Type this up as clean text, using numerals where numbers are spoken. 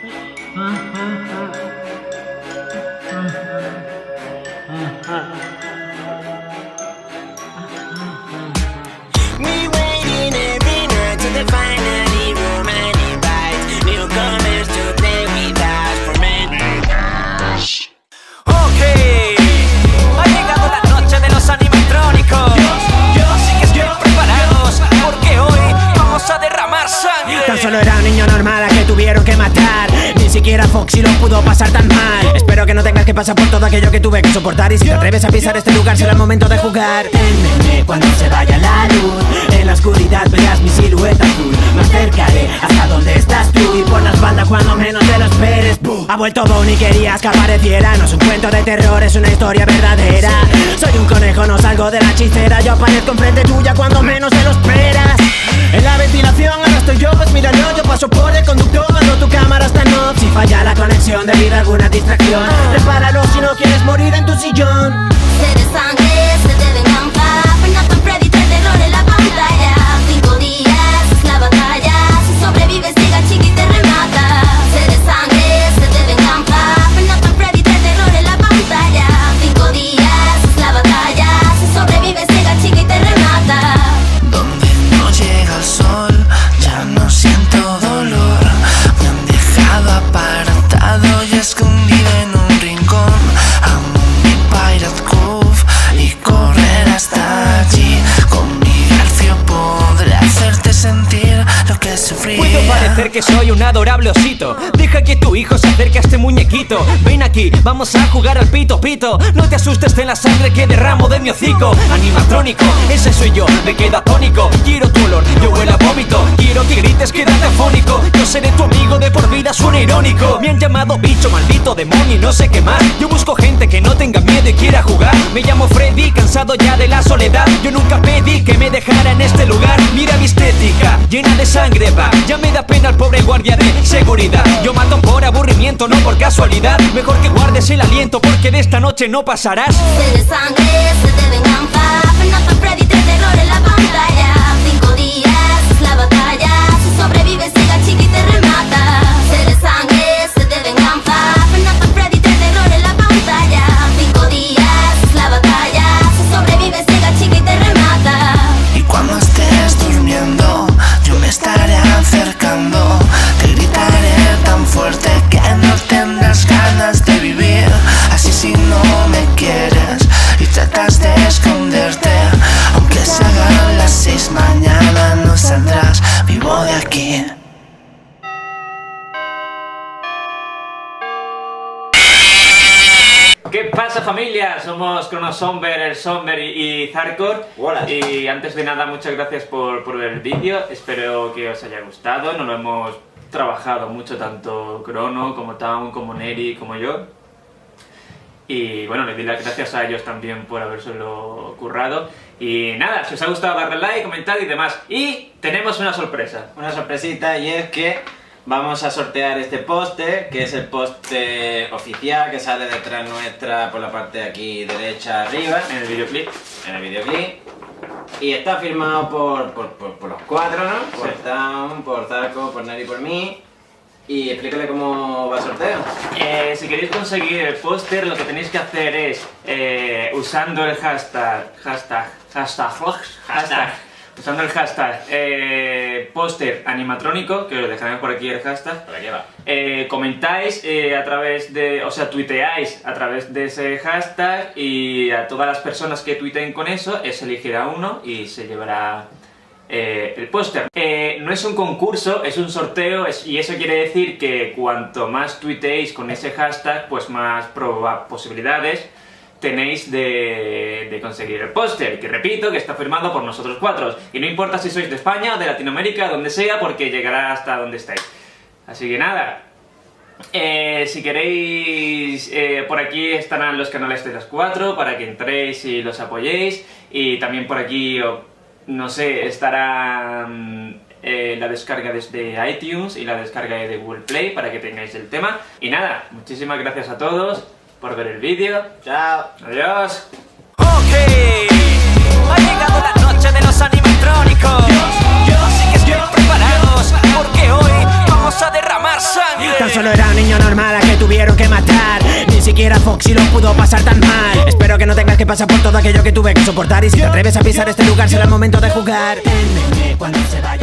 We waiting every night to the finally room and invite newcomers to play with us for many years. Ok, ha llegado la noche de los animatrónicos. Así que estén preparados porque hoy vamos a derramar sangre. Tan solo era un niño normal a que tuvieron que matar. Ni siquiera Foxy lo pudo pasar tan mal. Espero que no tengas que pasar por todo aquello que tuve que soportar. Y si te atreves a pisar este lugar será el momento de jugar. Témeme cuando se vaya la luz. En la oscuridad verás mi silueta azul. Me acercaré hasta donde estás tú. Y por la espalda cuando menos te lo esperes. ¡Bum! Ha vuelto Bonnie, querías que apareciera. No es un cuento de terror, es una historia verdadera. Soy un conejo, no salgo de la chistera. Yo aparezco enfrente tuya cuando menos te lo esperas. En la ventilación ahora estoy yo, pues míralo. Yo paso por el conductor cuando tu cámara está en off. Si falla la conexión debido a alguna distracción, repáralo si no quieres morir en tu sillón. Sed de sangre, sed de venganza. Nathan Freddy trae terror en la pantalla. 5 días es la batalla. Si sobrevives llega chica y te remata. Sed de sangre, sed de venganza. Nathan Freddy trae terror en la pantalla. 5 días es la batalla. Si sobrevives llega chica y te remata. Donde no llega el sol, ya no siento dolor. Me han dejado apartado y escondido en un rincón. Amo mi Pirate Cove y correr hasta allí. Con mi garfio podré hacerte sentir lo que sufrí. Puedo parecer que soy un adorable osito. Deja que tu hijo se acerque a este muñequito. Ven aquí, vamos a jugar al pito pito. No te asustes de la sangre que derramo de mi hocico. Animatrónico, ese soy yo, me quedo atónico. Quiero tu olor, yo huelo a vómito. Quiero que grites, quédate afónico. Yo seré tu amigo de por vida, suena irónico. Me han llamado bicho, maldito demonio y no sé qué más. Yo busco gente que no tenga miedo y quiera jugar. Me llamo Freddy, cansado ya de la soledad. Yo nunca pedí que me dejara en este lugar. Mira mi estética, llena de sangre va. Ya me da pena el pobre guardia de seguridad. Yo mato por aburrimiento, no por casualidad. Mejor que guardes el aliento porque de esta noche no pasarás. Sed de sangre, sed de venganza. Nathan Freddy trae terror en la pantalla. 5 días es la batalla. Si sobrevives llega chica y te remata. Sed de sangre, sed de venganza. Nathan Freddy trae terror en la pantalla. 5 días es la batalla. Si sobrevives llega chica y te remata. Y cuando estés durmiendo, yo me estaré acercando. Te gritaré tan fuerte que no tendrás ganas de vivir. Así si no me quieres y tratas de esconderte, aunque se hagan las 6 mañana no saldrás vivo de aquí. ¿Qué pasa, familia? Somos Cronosomber, el Somber y Zarkor. Hola. Y antes de nada, muchas gracias por ver el vídeo. Espero que os haya gustado. Nos lo hemos trabajado mucho, tanto Crono como Town, como Neri, como yo. Y bueno, les doy las gracias a ellos también por habérselo currado. Y nada, si os ha gustado, darle like, comentar y demás. Y tenemos una sorpresa. Una sorpresita, y es que vamos a sortear este póster, que es el póster oficial que sale detrás nuestra por la parte de aquí derecha arriba, En el videoclip. en el videoclip. Y está firmado por los 4, ¿no? Por Sí. Town, por Zarko, por Neri y por mí. Y explícale cómo va el sorteo. Si queréis conseguir el póster, lo que tenéis que hacer es, usando el hashtag, usando el hashtag póster animatrónico, que os dejaré por aquí el hashtag, Por aquí va. comentáis a través de, o sea, tuiteáis a través de ese hashtag, y a todas las personas que tuiteen con eso, se elegirá uno y se llevará el póster. No es un concurso, es un sorteo, y eso quiere decir que cuanto más tuiteéis con ese hashtag, pues más posibilidades tenéis de conseguir el póster, que repito, que está firmado por nosotros 4. Y no importa si sois de España o de Latinoamérica, donde sea, porque llegará hasta donde estáis. Así que nada, si queréis, por aquí estarán los canales de las 4, para que entréis y los apoyéis. Y también por aquí, no sé, estará la descarga desde iTunes y la descarga de Google Play, para que tengáis el tema. Y nada, muchísimas gracias a todos por ver el vídeo. Chao. Adiós. Ok, ha llegado la noche de los animatrónicos. Así que estén preparados porque hoy vamos a derramar sangre. Tan solo era matar. Ni siquiera Foxy lo pudo pasar tan mal. Espero que no tengas que pasar por todo aquello que tuve que soportar. Y si te atreves a pisar este lugar será el momento de jugar. Témeme cuando se vaya.